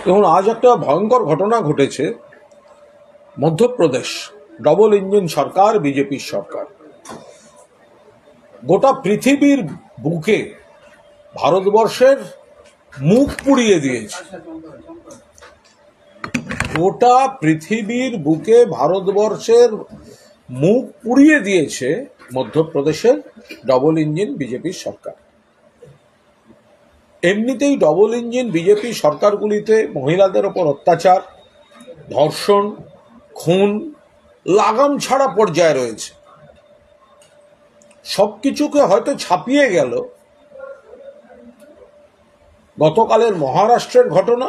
এবং আজ একটা ভয়ঙ্কর ঘটনা ঘটেছে। মধ্যপ্রদেশ ডবল ইঞ্জিন সরকার, বিজেপির সরকার গোটা পৃথিবীর বুকে ভারতবর্ষের মুখ পুড়িয়ে দিয়েছে। গোটা পৃথিবীর বুকে ভারতবর্ষের মুখ পুড়িয়ে দিয়েছে মধ্যপ্রদেশের ডবল ইঞ্জিন বিজেপির সরকার। এমনিতেই ডবল ইঞ্জিন বিজেপি সরকারগুলিতে মহিলাদের ওপর অত্যাচার, ধর্ষণ, খুন লাগাম ছাড়া পর্যায়ে রয়েছে। সবকিছুকে হয়তো ছাপিয়ে গেল গতকালের মহারাষ্ট্রের ঘটনা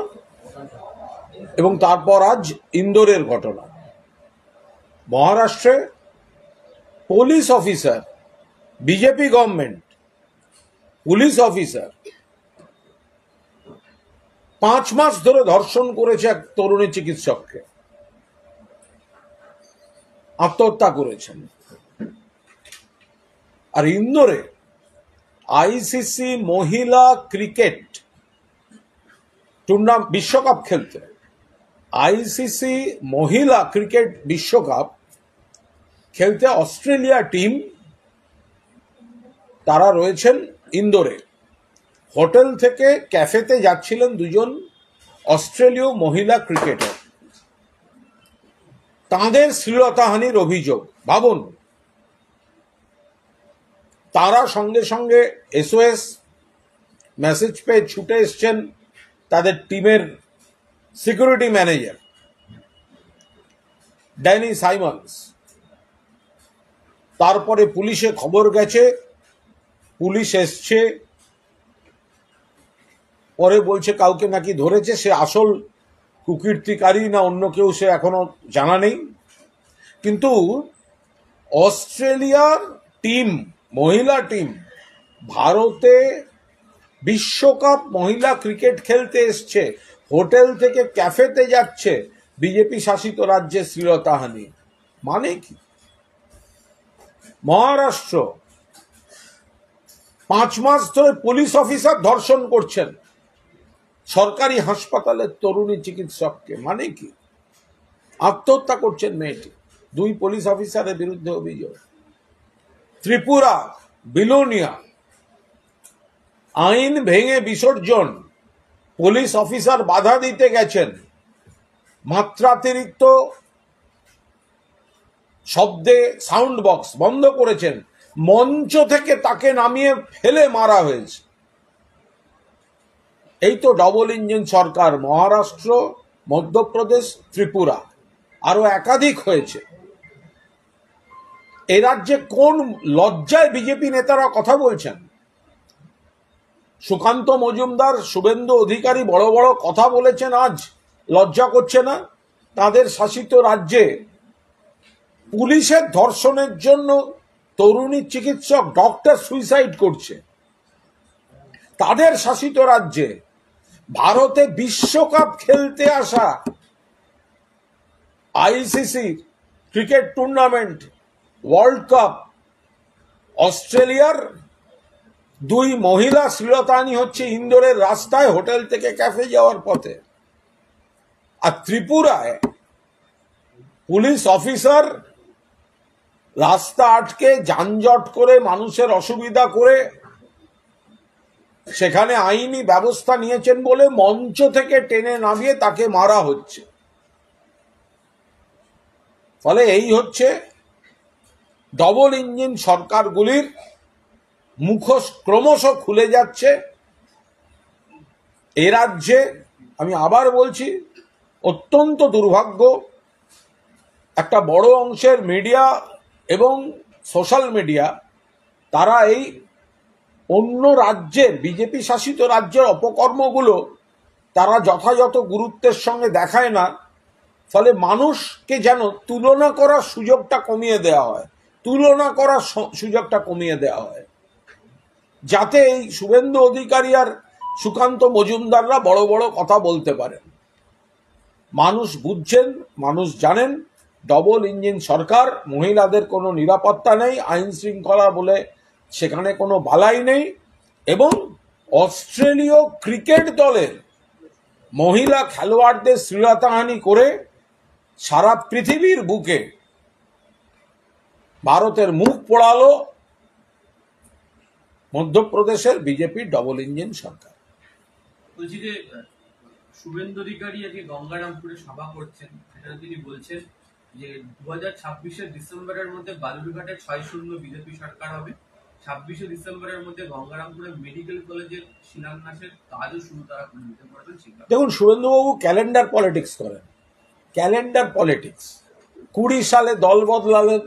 এবং তারপর আজ ইন্দোরের ঘটনা। মহারাষ্ট্রে police officer, BJP government police officer 5 মাস ধরে ধর্ষণ করেছে এক তরুণী চিকিৎসককে, আত্মহত্যা করেছেন। আর ইন্দোরে আইসিসি মহিলা ক্রিকেট টুর্নামেন্ট বিশ্বকাপ খেলতে, আইসিসি মহিলা ক্রিকেট বিশ্বকাপ খেলতে অস্ট্রেলিয়া টিম তারা রয়েছেন ইন্দোরে। হোটেল থেকে ক্যাফেতে যাচ্ছিলেন দুজন অস্ট্রেলীয় মহিলা ক্রিকেটার। তাদের শ্লীলতাহানির অভিযোগ। ভাবুন, তারা সঙ্গে সঙ্গে এসওএস মেসেজ পেয়ে ছুটে এসছেন তাদের টিমের সিকিউরিটি ম্যানেজার ড্যানি সাইমন্স। তারপরে পুলিশে খবর গেছে, পুলিশ এসছে, পরে বলছে কাউকে নাকি ধরেছে। সে আসল কুকীর্তিকারী না অন্য কেউ সে এখনো জানা নেই। কিন্তু অস্ট্রেলিয়ার টিম, মহিলা টিম ভারতে বিশ্বকাপ মহিলা ক্রিকেট খেলতে এসছে, হোটেল থেকে ক্যাফেতে যাচ্ছে, বিজেপি শাসিত রাজ্যে শ্লীলতাহানি মানে কি? মহারাষ্ট্র 5 মাস ধরে পুলিশ অফিসার ধর্ষণ করছেন সরকারি হাসপাতালের তরুণী চিকিৎসককে, মানে কি? আত্মহত্যা করছেন মেয়েটি। 2 পুলিশ অফিসারের বিরুদ্ধে অভিযোগ। ত্রিপুরা বিলোনিয়া আইন ভেঙে বিসর্জন, পুলিশ অফিসার বাধা দিতে গেছেন, মাত্রাতিরিক্ত শব্দে সাউন্ড বক্স বন্ধ করেছেন, মঞ্চ থেকে তাকে নামিয়ে ফেলে মারা হয়েছে। এই তো ডবল ইঞ্জিন সরকার। মহারাষ্ট্র, মধ্যপ্রদেশ, ত্রিপুরা, আরো একাধিক হয়েছে। এই রাজ্যে কোন লজ্জায় বিজেপি নেতারা কথা বলছেন? সুকান্ত মজুমদার, শুভেন্দু অধিকারী বড় বড় কথা বলেছেন, আজ লজ্জা করছে না? তাদের শাসিত রাজ্যে পুলিশের ধর্ষণের জন্য তরুণী চিকিৎসক ডক্টর সুইসাইড করছে। তাদের শাসিত রাজ্যে ভারতে বিশ্বকাপ খেলতে আসা ICC cricket tournament world cup, অস্ট্রেলিয়ার 2 মহিলা শ্লীলতাহানি হচ্ছে ইন্দোরের রাস্তায়, হোটেল থেকে ক্যাফে যাওয়ার পথে। আর ত্রিপুরায় পুলিশ অফিসার রাস্তা আটকে যানজট করে মানুষের অসুবিধা করে সেখানে আইনি ব্যবস্থা নিয়েছেন বলে মঞ্চ থেকে টেনে নামিয়ে তাকে মারা হচ্ছে। ফলে এই হচ্ছে ডবল ইঞ্জিন সরকারগুলির মুখোশ ক্রমশ খুলে যাচ্ছে। এ রাজ্যে আমি আবার বলছি, অত্যন্ত দুর্ভাগ্য, একটা বড় অংশের মিডিয়া এবং সোশ্যাল মিডিয়া তারা এই অন্য রাজ্যের, বিজেপি শাসিত রাজ্যের অপকর্মগুলো তারা যথাযথ গুরুত্বের সঙ্গে দেখায় না। ফলে মানুষকে যেন তুলনা করার সুযোগটা কমিয়ে দেওয়া হয়, তুলনা করার সুযোগটা কমিয়ে দেওয়া হয়, যাতে এই শুভেন্দু অধিকারী আর সুকান্ত মজুমদাররা বড় বড় কথা বলতে পারেন। মানুষ বুঝছেন, মানুষ জানেন ডবল ইঞ্জিন সরকার, মহিলাদের কোনো নিরাপত্তা নেই, আইন শৃঙ্খলা বলে সেখানে কোনো বালাই নেই। এবং অস্ট্রেলীয় ক্রিকেট দলের মহিলা খেলোয়াড়দের শ্লীলতাহানি করে সারা পৃথিবীর বুকে ভারতের মুখ পোড়ালো মধ্যপ্রদেশের বিজেপি ডবল ইঞ্জিন সরকার। বলছি যে শুভেন্দু অধিকারী আজকে গঙ্গারামপুরে সভা করছেন, সেখানে তিনি বলছেন যে 2026 ডিসেম্বরের মধ্যে বালুরঘাটে 6-0 বিজেপি সরকার হবে। 26 ডিসেম্বরের মধ্যে গঙ্গারামপুরে মেডিকেল কলেজের শিলান্যাসের কাজও শুরু তারা করে দিতে পারবেন। দেখুন, শুভেন্দুবাবু ক্যালেন্ডার পলিটিক্স করেন, ক্যালেন্ডার পলিটিক্স। 20 সালে দল বদলালেন,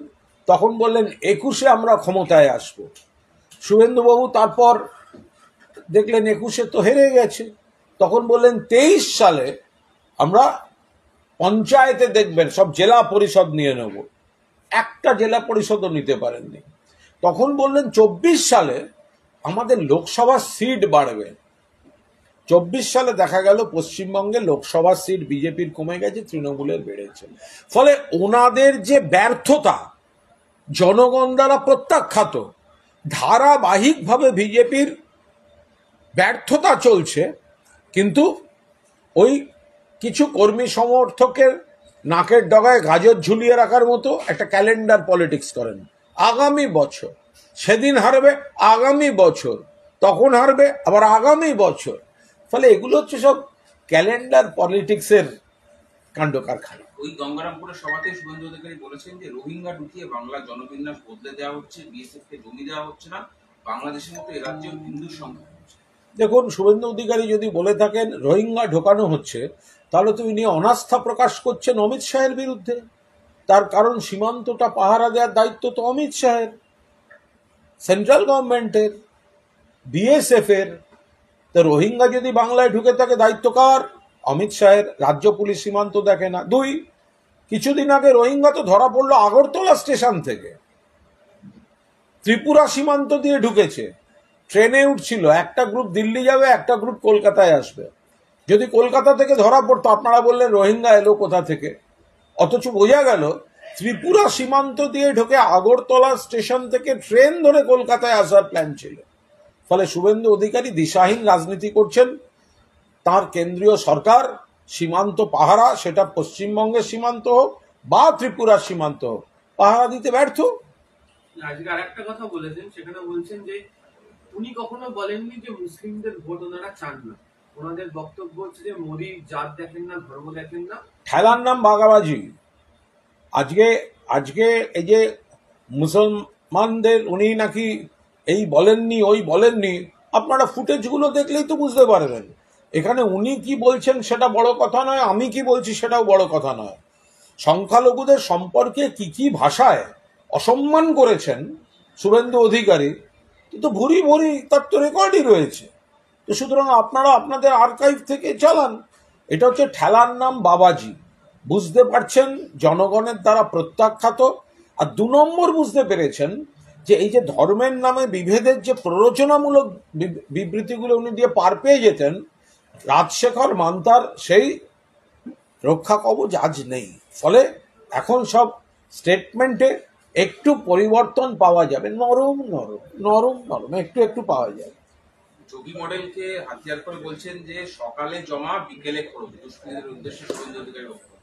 তখন বললেন 21-এ আমরা ক্ষমতায় আসব। শুভেন্দুবাবু তারপর দেখলেন 21-এ তো হেরে গেছে, তখন বললেন 23 সালে আমরা পঞ্চায়েতে দেখবেন সব জেলা পরিষদ নিয়ে নেব। একটা জেলা পরিষদও নিতে পারেননি। তখন বললেন 24 সালে আমাদের লোকসভার সিট বাড়বে। 24 সালে দেখা গেল পশ্চিমবঙ্গে লোকসভার সিট বিজেপির কমে গেছে, তৃণমূলের বেড়েছে। ফলে ওনাদের যে ব্যর্থতা জনগণ দ্বারা প্রত্যাখ্যাত, ধারাবাহিকভাবে বিজেপির ব্যর্থতা চলছে, কিন্তু ওই কিছু কর্মী সমর্থকের নাকের ডগায় গাজর ঝুলিয়ে রাখার মতো একটা ক্যালেন্ডার পলিটিক্স করেন। আগামী বছর সেদিন হারবে, আগামী বছর তখন হারবে, আবার আগামী বছর। ফলে এগুলো হচ্ছে সব ক্যালেন্ডার পলিটিক্সের কাণ্ড কারখানা। ওই গঙ্গারামপুরের সভাতে শুভেন্দু অধিকারী বলেছেন যে রোহিঙ্গা ঢুকিয়ে বাংলার জনবিন্যাস বদলে দেওয়া হচ্ছে, বিএসএফ কে জমি দেওয়া হচ্ছে না, বাংলাদেশের মতো এ রাজ্যে হিন্দুর সংখ্যা। দেখুন, শুভেন্দু অধিকারী যদি বলে থাকেন রোহিঙ্গা ঢোকানো হচ্ছে, তাহলে তো ইনি অনাস্থা প্রকাশ করছেন অমিত শাহের বিরুদ্ধে। তার কারণ সীমান্তটা পাহারা দেওয়ার দায়িত্ব তো অমিত শাহের, সেন্ট্রাল গভর্নমেন্টের, বিএসএফ এর। তো রোহিঙ্গা যদি বাংলায় ঢুকে থাকে দায়িত্ব কার? অমিত শাহের। রাজ্য পুলিশ সীমান্ত দেখে না। 2, কিছুদিন আগে রোহিঙ্গা তো ধরা পড়লো আগরতলা স্টেশন থেকে, ত্রিপুরা সীমান্ত দিয়ে ঢুকেছে, ট্রেনে উঠছিল। একটা গ্রুপ দিল্লি যাবে, একটা গ্রুপ কলকাতায় আসবে। যদি কলকাতা থেকে ধরা পড়তো, আপনারা বললেন রোহিঙ্গা এলো কোথা থেকে, অথচ বোঝা গেল ত্রিপুরা সীমান্ত দিয়ে ঢুকে আগরতলা স্টেশন থেকে ট্রেন ধরে কলকাতায় আসার প্ল্যান ছিল। ফলে শুভেন্দু অধিকারী দিশাহীন রাজনীতি করছেন। তার কেন্দ্রীয় সরকার সীমান্ত পাহারা, সেটা পশ্চিমবঙ্গের সীমান্ত হোক বা ত্রিপুরার সীমান্ত হোক, পাহারা দিতে ব্যর্থ। আজকে আরেকটা কথা বলেছেন, সেখানে বলছেন যে উনি কখনো বলেননি যে মুসলিমদের ভোট ওনারা চান না। ওনাদের বক্তব্য হচ্ছে যে মোদী জাত দেখেন না, ধর্ম দেখেন না, খেলার নাম বাগাবাজি। আজকে আজকে এই যে মুসলমানদের উনি নাকি এই বলেননি ওই বলেননি, আপনারা ফুটেজগুলো দেখলেই তো বুঝতে পারবেন। এখানে উনি কি বলছেন সেটা বড় কথা নয়, আমি কি বলছি সেটাও বড় কথা নয়। সংখ্যালঘুদের সম্পর্কে কি কি ভাষায় অসম্মান করেছেন শুভেন্দু অধিকারী, কিন্তু ভুরি ভুরি তার তো রেকর্ডই রয়েছে। তো সুতরাং আপনারা আপনাদের আর্কাইভ থেকে চালান। এটা হচ্ছে ঠেলার নাম বাবাজি। বুঝতে পারছেন জনগণের দ্বারা প্রত্যাখ্যাত। আর 2 নম্বর বুঝতে পেরেছেন যে এই যে ধর্মের নামে বিভেদের যে প্ররোচনামূলক বিবৃতিগুলো উনি দিয়ে পার পেয়ে যেতেন, রাজশেখর মান্তার সেই রক্ষা কবচ আজ নেই। ফলে এখন সব স্টেটমেন্টে একটু পরিবর্তন পাওয়া যাবে, নরম নরম নরম নরম একটু একটু পাওয়া যাবে। যোগী মডেলকে হাতিয়ার করে বলছেন যে সকালে জমা বিকেলে খরচ, দুষ্কৃতীদের উদ্দেশ্যে শুভেন্দু অধিকারী বক্তব্য।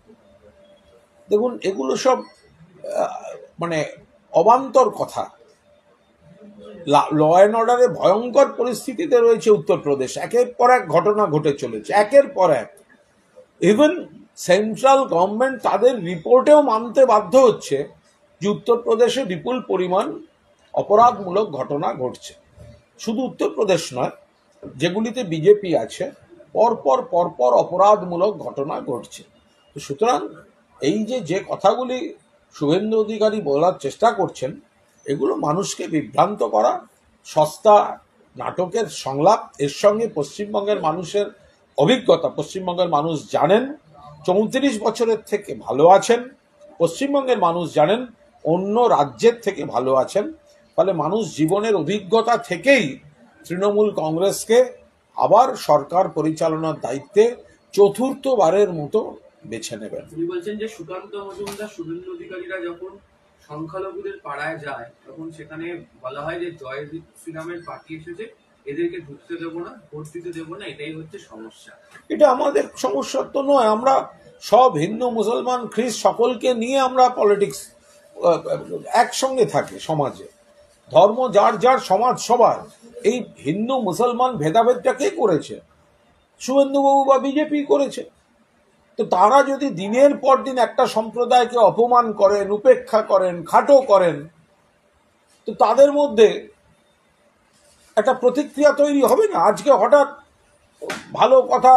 দেখুন, এগুলো সব মানে অবান্তর কথা। ল অ্যান্ড অর্ডারে ভয়ঙ্কর পরিস্থিতিতে রয়েছে উত্তরপ্রদেশ। একের পর এক ঘটনা ঘটে চলেছে, একের পর এক। ইভেন সেন্ট্রাল গভর্নমেন্ট তাদের রিপোর্টেও মানতে বাধ্য হচ্ছে যে উত্তরপ্রদেশে বিপুল পরিমাণ অপরাধমূলক ঘটনা ঘটছে। শুধু উত্তরপ্রদেশ নয়, যেগুলিতে বিজেপি আছে পরপর পরপর অপরাধমূলক ঘটনা ঘটছে। সুতরাং এই যে কথাগুলি শুভেন্দু অধিকারী বলার চেষ্টা করছেন, এগুলো মানুষকে বিভ্রান্ত করা, সস্তা নাটকের সংলাপ। এর সঙ্গে পশ্চিমবঙ্গের মানুষের অভিজ্ঞতা, পশ্চিমবঙ্গের মানুষ জানেন 34 বছরের থেকে ভালো আছেন, পশ্চিমবঙ্গের মানুষ জানেন অন্য রাজ্যের থেকে ভালো আছেন। ফলে মানুষ জীবনের অভিজ্ঞতা থেকেই তৃণমূল কংগ্রেসকে আবার সরকার পরিচালনার দায়িত্বে চতুর্থবারের মতো বেছে নেবেন। তিনি বলছেন যে সুকান্ত মজুমদার, শুভেন্দু অধিকারীরা যখন সংখ্যালঘুদের পাড়ায় যায়, তখন সেখানে বলা হয় যে জয় শ্রীরামের পার্টি এসেছে এদেরকে ঢুকতে দেবো না, ভোট দিতে দেবো না, এটাই হচ্ছে সমস্যা। এটা আমাদের সমস্যা তো নয়, আমরা সব হিন্দু মুসলমান খ্রিস্ট সকলকে নিয়ে আমরা পলিটিক্স একসঙ্গে থাকি সমাজে। ধর্ম যার যার, সমাজ সবার। এই হিন্দু মুসলমান ভেদাভেদটা কে করেছে? শুভেন্দুবাবু বা বিজেপি করেছে। তো তারা যদি দিনের পর দিন একটা সম্প্রদায়কে অপমান করেন, উপেক্ষা করেন, খাটো করেন, তো তাদের মধ্যে একটা প্রতিক্রিয়া তৈরি হবে না? আজকে হঠাৎ ভালো কথা,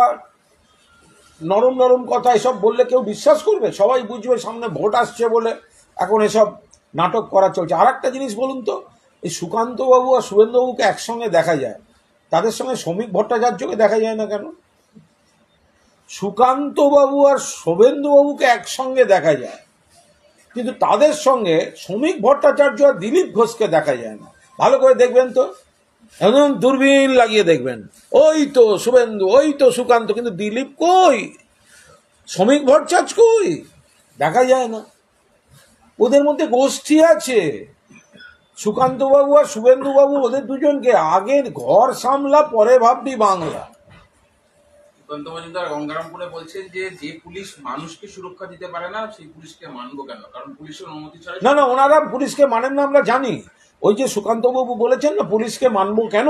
নরম নরম কথা এসব বললে কেউ বিশ্বাস করবে? সবাই বুঝবে সামনে ভোট আসছে বলে এখন এসব নাটক করা চলছে। আর একটা জিনিস বলুন তো, এই সুকান্তবাবু আর শুভেন্দুবাবুকে একসঙ্গে দেখা যায়, তাদের সঙ্গে শ্রমিক ভট্টাচার্যকে দেখা যায় না কেন? সুকান্তবাবু আর শুভেন্দুবাবুকে একসঙ্গে দেখা যায়, কিন্তু তাদের সঙ্গে শ্রমিক ভট্টাচার্য আর দিলীপ ঘোষকে দেখা যায় না। ভালো করে দেখবেন তো, একদম দূরবীন লাগিয়ে দেখবেন, ওই তো শুভেন্দু, ওই তো সুকান্ত, কিন্তু দিলীপ কই, শ্রমিক ভট্টাচার্য কই, দেখা যায় না। ওদের মধ্যে গোষ্ঠী আছে। সুকান্তবাবু আর শুভেন্দুবাবু, ওদের দুজনকে আগে ঘর সামলা, পরে ভাববি বাংলা। সুকান্ত মজুমদার গঙ্গারামপুরে বলছেন যে যে পুলিশ মানুষকে সুরক্ষা দিতে পারে না সেই পুলিশকে মানবো কেন, কারণ পুলিশের অনুমতি ছাড়া। না না, ওনারা পুলিশকে মানেন না, আমরা জানি। ওই যে সুকান্তবাবু বলেছেন না পুলিশকে মানবো কেন,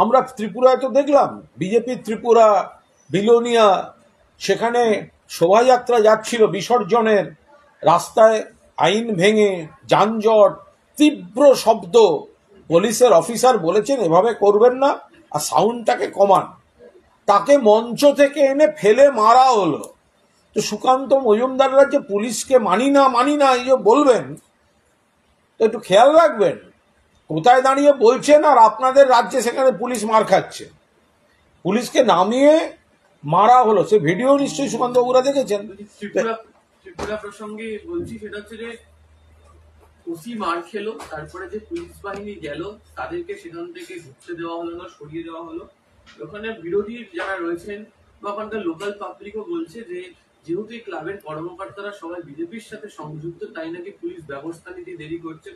আমরা ত্রিপুরায় তো দেখলাম, বিজেপি ত্রিপুরা বিলোনিয়া, সেখানে শোভাযাত্রা যাচ্ছিল বিসর্জনের, রাস্তায় আইন ভেঙে, যানজট, তীব্র শব্দ, পুলিশের অফিসার বলেছেন এভাবে করবেন না আর সাউন্ডটাকে কমান, তাকে মঞ্চ থেকে এনে ফেলে মারা হলো। তো সুকান্ত মজুমদাররা যে পুলিশকে মানি না এই যে বলবেন, তো একটু খেয়াল রাখবেন কোথায় দাঁড়িয়ে বলছেন। আর আপনাদের রাজ্যে সেখানে পুলিশ মার খাচ্ছে, পুলিশকে নামিয়ে মারা হলো, সে ভিডিও নিশ্চয়ই সুকান্ত বাবুরা দেখেছেন। ত্রিপুরা প্রসঙ্গে বলছি, সেটা হচ্ছে যে ওসি মার খেলো, তারপরে যে পুলিশ বাহিনী গেল, তাদেরকে সেখান থেকে ঢুকতে দেওয়া হলো না, সরিয়ে দেওয়া হলো। ওখানে বিরোধী যারা রয়েছেন বা ওখানকার লোকাল পাবলিকও বলছে যে যেহেতু এই ক্লাবের কর্মকর্তারা সবাই বিজেপির সাথে সংযুক্ত, তাই নাকি পুলিশ ব্যবস্থা নিতে দেরি করছে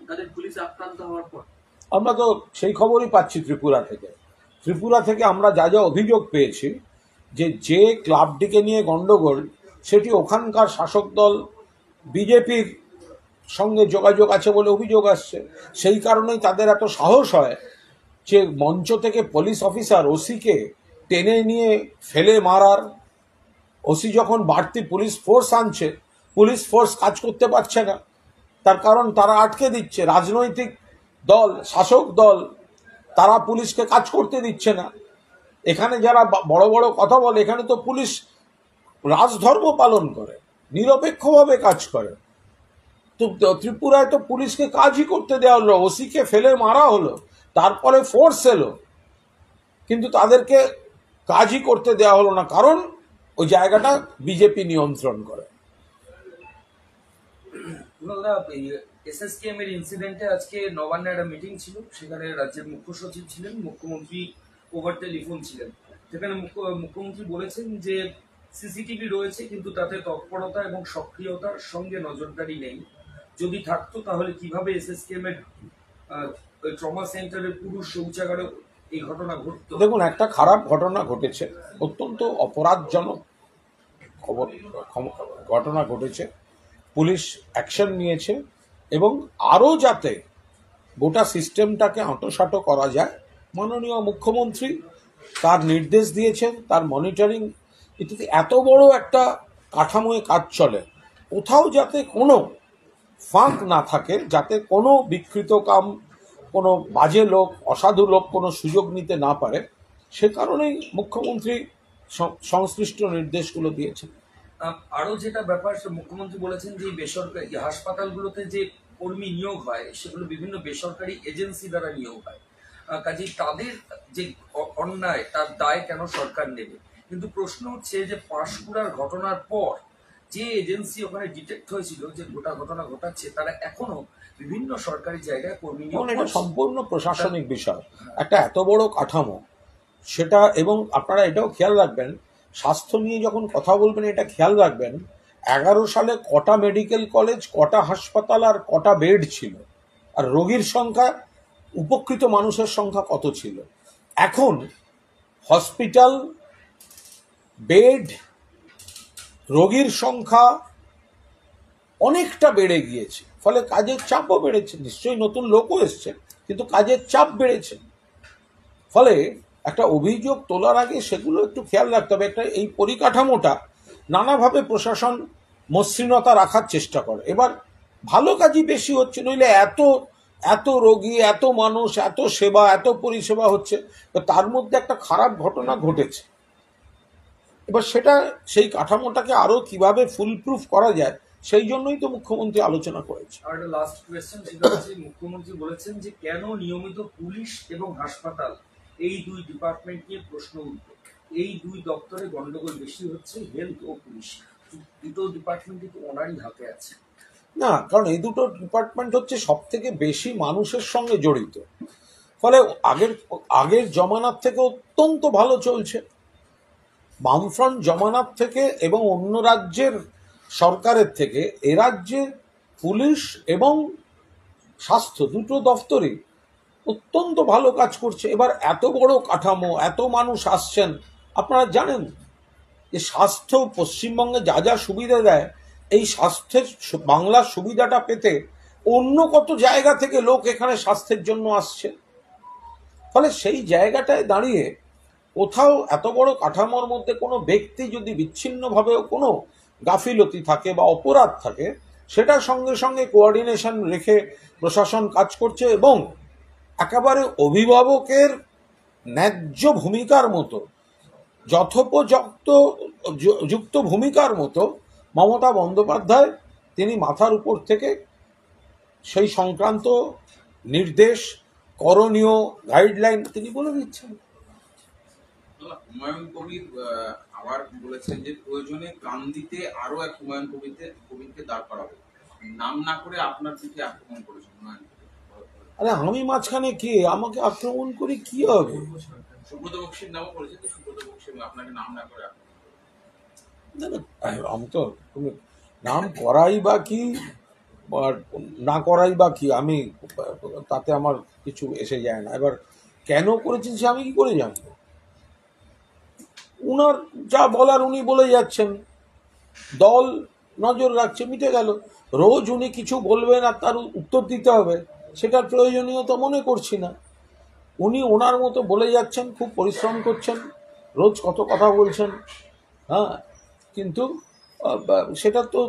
তাদের পুলিশ আক্রান্ত হওয়ার পর। আমরা তো সেই খবরই পাচ্ছি ত্রিপুরা থেকে আমরা যা যা অভিযোগ পেয়েছি, যে ক্লাবটিকে নিয়ে গন্ডগোল, সেটি ওখানকার শাসক দল বিজেপির সঙ্গে যোগাযোগ আছে বলে অভিযোগ আসছে। সেই কারণেই তাদের এত সাহস হয় যে মঞ্চ থেকে পুলিশ অফিসার ওসিকে টেনে নিয়ে ফেলে মারার। ওসি যখন বাড়তি পুলিশ ফোর্স আনছে, পুলিশ ফোর্স কাজ করতে পারছে না, তার কারণ তারা আটকে দিচ্ছে। রাজনৈতিক দল, শাসক দল, তারা পুলিশকে কাজ করতে দিচ্ছে না। এখানে যারা বড় বড় কথা বলে, এখানে তো পুলিশ রাজধর্ম পালন করে, নিরপেক্ষভাবে কাজ করে। তো ত্রিপুরায় তো পুলিশকে কাজই করতে দেওয়া হলো, ওসিকে ফেলে মারা হলো, তারপরে ফোর্স এলো, কিন্তু তাদেরকে কাজই করতে দেওয়া হলো না, কারণ ওই জায়গাটা বিজেপি নিয়ন্ত্রণ করে। এসএসকেএম এর ইনসিডেন্টে আজকে নবান্নে একটা মিটিং ছিল, সেখানে রাজ্যের মুখ্য সচিব ছিলেন, মুখ্যমন্ত্রী ওভার টেলিফোন ছিলেন। সেখানে মুখ্যমন্ত্রী বলেছেন যে সিসিটিভি রয়েছে, কিন্তু তাতে তৎপরতা এবং সক্রিয়তার সঙ্গে নজরদারি নেই। যদি থাকতো তাহলে কিভাবে এসএসকেএম এর ট্রমা সেন্টারের পুরুষ শৌচাগারে এই ঘটনা ঘটতো? দেখুন, একটা খারাপ ঘটনা ঘটেছে, অত্যন্ত অপরাধজনক ঘটনা ঘটেছে। পুলিশ অ্যাকশন নিয়েছে এবং আরও যাতে গোটা সিস্টেমটাকে আঁটোসাঁটো করা যায়, মাননীয় মুখ্যমন্ত্রী তার নির্দেশ দিয়েছেন, তার মনিটরিং ইত্যাদি। এত বড় একটা কাঠামোয় কাজ চলে, কোথাও যাতে কোনো ফাঁক না থাকে, যাতে কোনো বিকৃত কাম, কোনো বাজে লোক, অসাধু লোক কোনো সুযোগ নিতে না পারে, সে কারণেই মুখ্যমন্ত্রী সংশ্লিষ্ট নির্দেশগুলো দিয়েছেন। আরো যেটা ব্যাপার, মুখ্যমন্ত্রী বলেছেন যে বেসরকারি হাসপাতালগুলোতে যে কর্মী নিয়োগ হয় সেগুলো বিভিন্ন বেসরকারি এজেন্সি দ্বারা নিয়োগ হয়, কাজেই তাদের যে অন্যায় তার দায় কেন সরকার নেবে? কিন্তু প্রশ্ন হচ্ছে যে পাঁশকুড়ার ঘটনার পর যে এজেন্সি ওখানে ডিটেক্ট হয়েছিল যে গোটা ঘটনা ঘটাচ্ছে, তারা এখনো বিভিন্ন সরকারি জায়গায় কর্মী নিয়োগ করছে। এটা সম্পূর্ণ প্রশাসনিক বিষয়, একটা এত বড় কাঠামো সেটা। এবং আপনারা এটাও খেয়াল রাখবেন, স্বাস্থ্য নিয়ে যখন কথা বলবেন এটা খেয়াল রাখবেন, 11 সালে কটা মেডিকেল কলেজ, কটা হাসপাতাল আর কটা বেড ছিল, আর রোগীর সংখ্যা, উপকৃত মানুষের সংখ্যা কত ছিল। এখন হসপিটাল বেড, রোগীর সংখ্যা অনেকটা বেড়ে গিয়েছে, ফলে কাজের চাপও বেড়েছে। নিশ্চয়ই নতুন লোকও এসছে, কিন্তু কাজের চাপ বেড়েছে। ফলে একটা অভিযোগ তোলার আগে সেগুলো একটু খেয়াল রাখতে হবে। একটা এই পরিকাঠামোটা নানাভাবে প্রশাসন মসৃণতা রাখার চেষ্টা করে। এবার ভালো কাজই বেশি হচ্ছে, নইলে এত এত রোগী, এত মানুষ, এত সেবা, এত পরিষেবা হচ্ছে, তো তার মধ্যে একটা খারাপ ঘটনা ঘটেছে। এবার সেটা সেই কাঠামোটাকে আরো কিভাবে ফুলপ্রুফ করা যায়, সেই জন্যই তো মুখ্যমন্ত্রী আলোচনা করেছে। আর একটা লাস্ট কোয়েশ্চেন, সেটা হচ্ছে মুখ্যমন্ত্রী বলেছেন যে কেন নিয়মিত পুলিশ এবং হাসপাতাল এই দুই ডিপার্টমেন্ট নিয়ে প্রশ্ন উঠবে। এই দুই দপ্তরে গন্ডগোল বেশি হচ্ছে, হেলথ ও পুলিশ, দুটো ডিপার্টমেন্টই তো ওনারই হাতে আছে। না, কারণ এই দুটো ডিপার্টমেন্ট হচ্ছে সব থেকে বেশি মানুষের সঙ্গে জড়িত, ফলে আগের জমানার থেকে অত্যন্ত ভালো চলছে। বামফ্রন্ট জমানার থেকে এবং অন্য রাজ্যের সরকারের থেকে এ রাজ্যে পুলিশ এবং স্বাস্থ্য দুটো দফতরই অত্যন্ত ভালো কাজ করছে। এবার এত বড় কাঠামো, এত মানুষ আসছেন, আপনারা জানেন যে স্বাস্থ্য পশ্চিমবঙ্গে যা যা সুবিধা দেয়, এই স্বাস্থ্যের বাংলার সুবিধাটা পেতে অন্য কত জায়গা থেকে লোক এখানে স্বাস্থ্যের জন্য আসছে। ফলে সেই জায়গাটায় দাঁড়িয়ে কোথাও এত বড় কাঠামোর মধ্যে কোনো ব্যক্তি যদি বিচ্ছিন্নভাবেও কোনো গাফিলতি থাকে বা অপরাধ থাকে, সেটা সঙ্গে সঙ্গে কোঅর্ডিনেশন রেখে প্রশাসন কাজ করছে এবং একেবারে অভিভাবকের ন্যায্য ভূমিকার মতো, যথোপযুক্ত ভূমিকার মতো মমতা বন্দ্যোপাধ্যায় তিনি মাথার উপর থেকে সেই সংক্রান্ত নির্দেশ, করণীয়, গাইডলাইন তিনি বলে দিচ্ছেন। হুমায়ুন কবির আবার বলেছেন যে প্রয়োজনে কান্দিতে আরো এক হুমায়ুন কবিরকে দাঁড় করাবো, নাম না করে আপনার দিকে আক্রমণ করেছেন হুমায়ুন কবির। আরে আমি মাঝখানে কে, আমাকে আক্রমণ করে কি হবে? সুব্রত বক্সির নামও করেছে, তো সুব্রত বক্সি আপনাকে নাম না করে আক্রমণ করেছেন। না না, আমি তো তুমি নাম করাই বা কি আর না করাই বা কি, আমি তাতে আমার কিছু এসে যায় না। এবার কেন করেছেন সে আমি কি করে জানবো? উনার যা বলার উনি বলে যাচ্ছেন, দল নজর রাখছে, মিটে গেল। রোজ উনি কিছু বলবেন আর তার উত্তর দিতে হবে, সেটার প্রয়োজনীয়তা মনে করছি না। উনি ওনার মতো বলে যাচ্ছেন, খুব পরিশ্রম করছেন, রোজ কত কথা বলছেন, হ্যাঁ, কিন্তু সেটা তো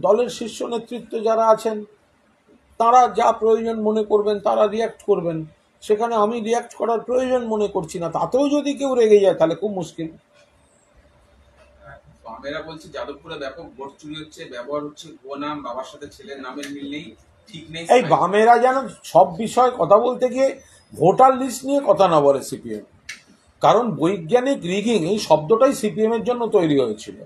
দলের শীর্ষ নেতৃত্ব যারা আছেন তারা যা প্রয়োজন মনে করবেন তারা রিয়াক্ট করবেন। সেখানে আমি রিয়াক্ট করার প্রয়োজন মনে করছি না। তাতেও যদি কেউ রেগে যায় তাহলে খুব মুশকিল। বামেরা বলছে যাদবপুরে ব্যাপক ভোট চুরি হচ্ছে, ব্যবহার হচ্ছে ভুয়ো নাম, বাবার সাথে ছেলের নামের মিল নেই, ঠিক নেই। এই বামেরা যেন সব বিষয়ে কথা বলতে গিয়ে ভোটার লিস্ট নিয়ে কথা না বলে সিপিএম, কারণ বৈজ্ঞানিক রিগিং এই শব্দটাই সিপিএম এর জন্য তৈরি হয়েছিল।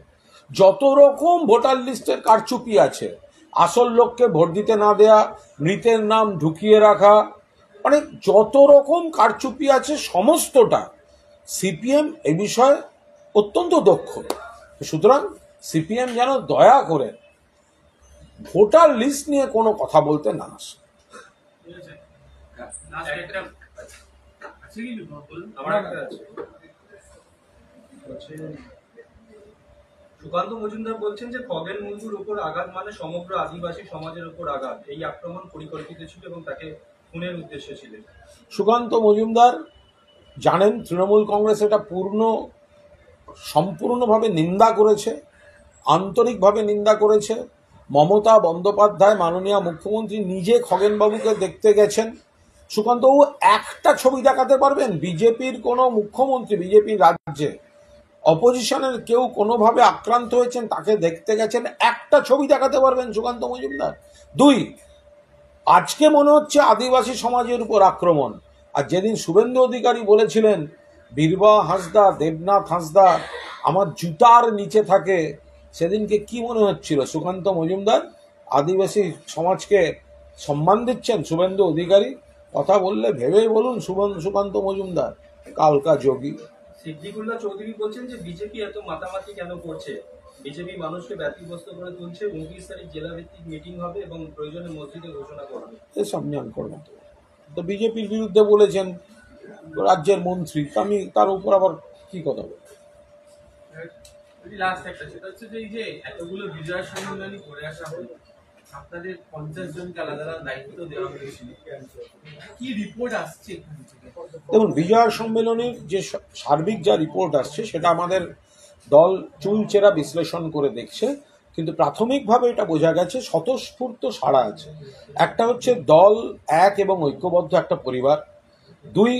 যত রকম ভোটার লিস্টের কারচুপি আছে, আসল লোককে ভোট দিতে না দেয়া, মৃতের নাম ঢুকিয়ে রাখা, মানে যত রকম কারচুপি আছে সমস্তটা সিপিএম এ বিষয়ে অত্যন্ত দক্ষ। সুতরাং সিপিএম যেন দয়া করে ভোটার লিস্ট নিয়ে কোনো কথা বলতে না আসে। ঠিক আছে, লাস্ট একটা আছে কি বলুন? আমার একটা আছে। সুকান্ত মজুমদার বলছেন যে খগেন মুর্মুর উপর আঘাত মানে সমগ্র আদিবাসী সমাজের উপর আঘাত, এই আক্রমণ পরিকল্পিত ছিল এবং তাকে খুনের উদ্দেশ্য ছিল। সুকান্ত মজুমদার জানেন তৃণমূল কংগ্রেস এটা সম্পূর্ণভাবে নিন্দা করেছে, আন্তরিকভাবে নিন্দা করেছে। মমতা বন্দ্যোপাধ্যায় মাননীয় মুখ্যমন্ত্রী নিজে খগেনবাবুকে দেখতে গেছেন। সুকান্তবাবু একটা ছবি দেখাতে পারবেন বিজেপির কোনো মুখ্যমন্ত্রী, বিজেপির রাজ্যে অপোজিশনের কেউ কোনোভাবে আক্রান্ত হয়েছেন তাকে দেখতে গেছেন, একটা ছবি দেখাতে পারবেন সুকান্ত মজুমদার? দুই, আজকে মনে হচ্ছে আদিবাসী সমাজের উপর আক্রমণ। আর যেদিন শুভেন্দু অধিকারী বলেছিলেন বীরবাহা হাঁসদা, দেবনাথ হাঁসদা আমার জুতার নিচে থাকে, সেদিনকে কি মনে হচ্ছিল? সুকান্ত মজুমদার আদিবাসী সমাজকে সম্মান দিচ্ছেন শুভেন্দু অধিকারী? কথা বললে ভেবে বলুন সুকান্ত মজুমদার কালকা যোগী। সিদ্দিকুল্লাহ চৌধুরী বলছেন যে বিজেপি এত মাতামাতি কেন করছে, বিজেপি মানুষকে ব্যতিগ্রস্ত করে তুলছে, 29 তারিখ জেলা ভিত্তিক মিটিং হবে এবং প্রয়োজনে মসজিদে ঘোষণা করবে। এসব নিয়ম করবেন তো বিজেপির বিরুদ্ধে বলেছেন, রাজ্যের মন্ত্রী, আমি তার উপর আবার কি কথা বলবো? লাস্ট একটা, সেটা হচ্ছে যে এই যে এতগুলো বিজয় সম্মেলনী করে আসা হলো, আপনাদের 50 জনকে আলাদা আলাদা দায়িত্ব দেওয়া হয়েছিল, কি রিপোর্ট আসছে এখান থেকে? দেখুন, বিজয় সম্মেলনীর যে সার্বিক যা রিপোর্ট আসছে সেটা আমাদের দল চুলচেরা বিশ্লেষণ করে দেখছে, কিন্তু প্রাথমিকভাবে এটা বোঝা গেছে স্বতঃস্ফূর্ত সাড়া আছে। একটা হচ্ছে দল এক এবং ঐক্যবদ্ধ একটা পরিবার, দুই,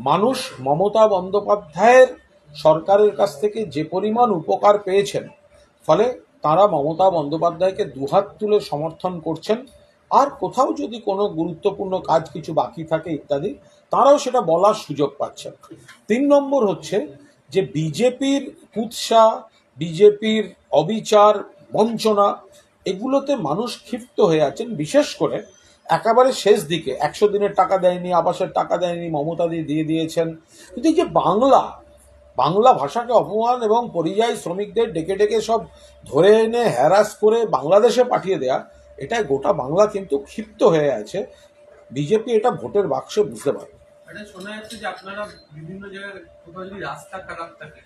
মানুষ মমতা বন্দ্যোপাধ্যায়ের সরকারের কাছ থেকে যে পরিমাণ উপকার পেয়েছেন, ফলে তারা মমতা বন্দ্যোপাধ্যায়কে দুহাত তুলে সমর্থন করছেন, আর কোথাও যদি কোনো গুরুত্বপূর্ণ কাজ কিছু বাকি থাকে ইত্যাদি, তারাও সেটা বলার সুযোগ পাচ্ছেন। 3 নম্বর হচ্ছে যে বিজেপির কুৎসা, বিজেপির অবিচার, বঞ্চনা, এগুলোতে মানুষ ক্ষিপ্ত হয়ে আছেন। বিশেষ করে একেবারে শেষ দিকে 100 দিনের টাকা দেয়নি, আবাসের টাকা দেয়নি, মমতা দিয়ে দিয়েছেন। কিন্তু এই যে বাংলা ভাষাকে অপমান এবং পরিযায়ী শ্রমিকদের ডেকে ডেকে সব ধরে এনে হ্যারাস করে বাংলাদেশে পাঠিয়ে দেয়া, এটা গোটা বাংলা কিন্তু ক্ষিপ্ত হয়ে আছে। বিজেপি এটা ভোটের বাক্সে বুঝতে পারে। এটা শোনা যাচ্ছে যে আপনারা বিভিন্ন জায়গায় কোথাও যদি রাস্তা খারাপ থাকে,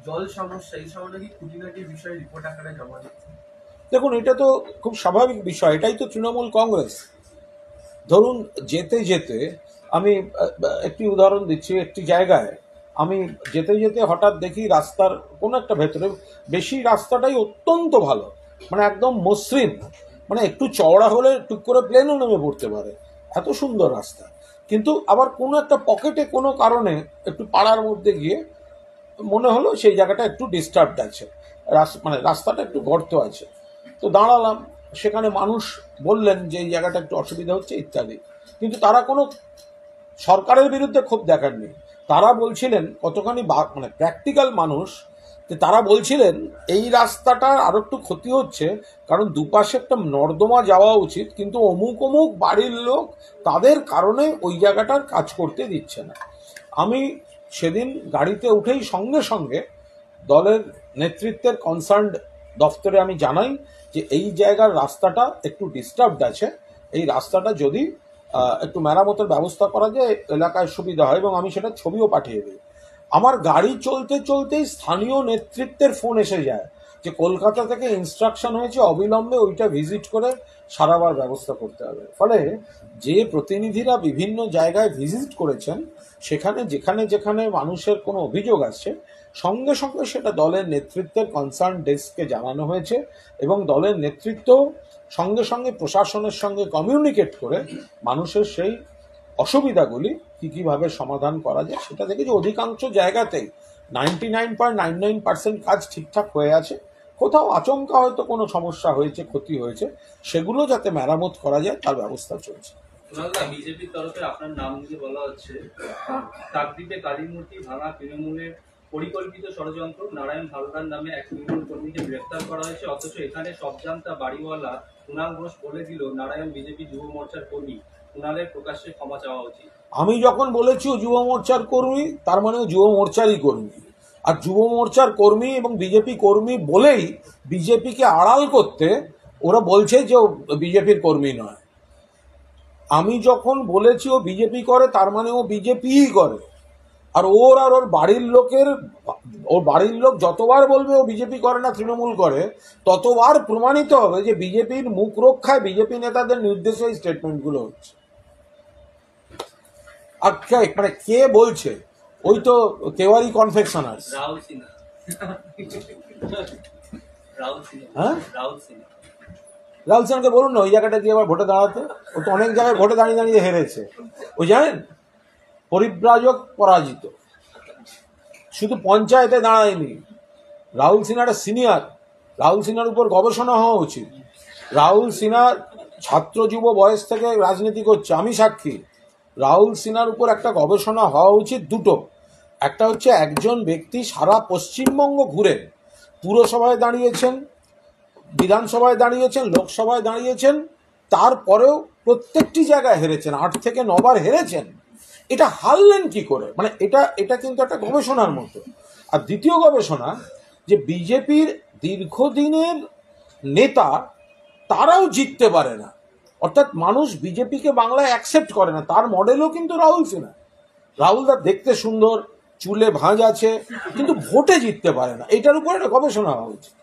জল সমস্যা, এই সব নাকি খুঁটিনাটি বিষয়ে রিপোর্ট আকারে জমা দিচ্ছে। দেখুন, এটা তো খুব স্বাভাবিক বিষয়, এটাই তো তৃণমূল কংগ্রেস। ধরুন, যেতে যেতে আমি একটি উদাহরণ দিচ্ছি। একটি জায়গায় আমি যেতে যেতে হঠাৎ দেখি রাস্তার কোনো একটা ভেতরে, বেশি রাস্তাটাই অত্যন্ত ভালো, মানে একদম মসৃণ, মানে একটু চওড়া হলে টুক করে প্লেনও নেমে পড়তে পারে, এত সুন্দর রাস্তা। কিন্তু আবার কোনো একটা পকেটে কোনো কারণে একটু পাড়ার মধ্যে গিয়ে মনে হলো সেই জায়গাটা একটু ডিস্টার্বড আছে, মানে রাস্তাটা একটু গর্ত আছে। তো দাঁড়ালাম, সেখানে মানুষ বললেন যে এই জায়গাটা একটু অসুবিধা হচ্ছে ইত্যাদি, কিন্তু তারা কোনো সরকারের বিরুদ্ধে ক্ষোভ দেখাননি। তারা বলছিলেন, কতখানি মানে প্র্যাকটিক্যাল মানুষ, যে তারা বলছিলেন এই রাস্তাটার আরো একটু ক্ষতি হচ্ছে, কারণ দুপাশে একটা নর্দমা যাওয়া উচিত, কিন্তু অমুক অমুক বাড়ির লোক তাদের কারণে ওই জায়গাটার কাজ করতে দিচ্ছে না। আমি সেদিন গাড়িতে উঠেই সঙ্গে সঙ্গে দলের নেতৃত্বের কনসার্ন দফতরে আমি জানাই যে এই জায়গার রাস্তাটা একটু ডিস্টার্বড আছে, এই রাস্তাটা যদি একটু মেরামতের ব্যবস্থা করা যায় এলাকায় সুবিধা হয়, এবং আমি সেটা ছবিও পাঠিয়ে দিই। আমার গাড়ি চলতে চলতেই স্থানীয় নেতৃত্বের ফোন এসে যায় যে কলকাতা থেকে ইনস্ট্রাকশন হয়েছে অবিলম্বে ওইটা ভিজিট করে সারাবার ব্যবস্থা করতে হবে। ফলে যে প্রতিনিধিরা বিভিন্ন জায়গায় ভিজিট করেছেন, সেখানে যেখানে যেখানে মানুষের কোনো অভিযোগ আসছে, সঙ্গে সঙ্গে সেটা দলের নেতৃত্বের কনসার্ন ডেস্ককে জানানো হয়েছে, এবং দলের নেতৃত্ব সঙ্গে সঙ্গে প্রশাসনের সঙ্গে কমিউনিকেট করে মানুষের সেই অসুবিধাগুলি কীভাবে সমাধান করা যায় সেটা দেখে যে অধিকাংশ জায়গাতেই 99.99% কাজ ঠিকঠাক হয়ে আছে। কোথাও আচমকা হয়তো কোনো সমস্যা হয়েছে, ক্ষতি হয়েছে, সেগুলো যাতে মেরামত করা যায় তার ব্যবস্থা চলছে। বিজেপির তরফে আপনার নাম নিয়ে বলা হচ্ছে কাকদ্বীপে কালী মূর্তি ভাঙা তৃণমূলের পরিকল্পিত ষড়যন্ত্র, নারায়ণ হালদার নামে এক তৃণমূল কর্মীকে গ্রেফতার করা হয়েছে, অথচ এখানে সবজান্তা বাড়িওয়ালা কুণাল ঘোষ বলে দিল নারায়ণ বিজেপি যুব মোর্চার কর্মী, কুণালের প্রকাশ্যে ক্ষমা চাওয়া উচিত। আমি যখন বলেছি ও যুব মোর্চার কর্মী, তার মানে ও যুব মোর্চারই কর্মী, আর যুব মোর্চার কর্মী এবং বিজেপি কর্মী বলেই বিজেপিকে আড়াল করতে ওরা বলছে যে ও বিজেপির কর্মী নয়। আমি যখন বলেছি ও বিজেপি করে, তার মানে ও বিজেপিই করে। আর ওর বাড়ির লোক যতবার বলবে ও বিজেপি করে না তৃণমূল করে, ততবার প্রমাণিত হবে যে বিজেপির মুখ রক্ষায় বিজেপি নেতাদের নির্দেশে এই স্টেটমেন্টগুলো হচ্ছে। আর মানে কে বলছে? ওই তো তেওয়ারি কনফেকশনার্স, রাহুল সিনহা। হ্যাঁ, রাহুল সিনহা। রাহুল সিনহাকে বলুন না ওই জায়গাটা দিয়ে আবার ভোটে দাঁড়াতে। ও তো অনেক জায়গায় ভোটে দাঁড়িয়ে দাঁড়িয়ে হেরেছে। ওই জানেন, পরিব্রাজক পরাজিত, শুধু পঞ্চায়েতে দাঁড়ায়নি। রাহুল সিনহাটা সিনিয়র, রাহুল সিনহার উপর গবেষণা হওয়া উচিত। রাহুল সিনহা ছাত্র যুব বয়স থেকে রাজনীতি করছে, আমি সাক্ষী। রাহুল সিনহার উপর একটা গবেষণা হওয়া উচিত দুটো। একটা হচ্ছে একজন ব্যক্তি সারা পশ্চিমবঙ্গ ঘুরে পুরসভায় দাঁড়িয়েছেন, বিধানসভায় দাঁড়িয়েছেন, লোকসভায় দাঁড়িয়েছেন, তারপরেও প্রত্যেকটি জায়গায় হেরেছেন, 8 থেকে 9 বার হেরেছেন। এটা হারলেন কি করে? মানে এটা কিন্তু একটা গবেষণার মতো। আর দ্বিতীয় গবেষণা, যে বিজেপির দীর্ঘদিনের নেতা তারাও জিততে পারে না, অর্থাৎ মানুষ বিজেপিকে বাংলায় অ্যাকসেপ্ট করে না। তার মডেলও কিন্তু রাহুল সিনহা। রাহুলদা দেখতে সুন্দর, চুলে ভাঁজ আছে, কিন্তু ভোটে জিততে পারে না। এটার উপরে একটা গবেষণা হওয়া উচিত।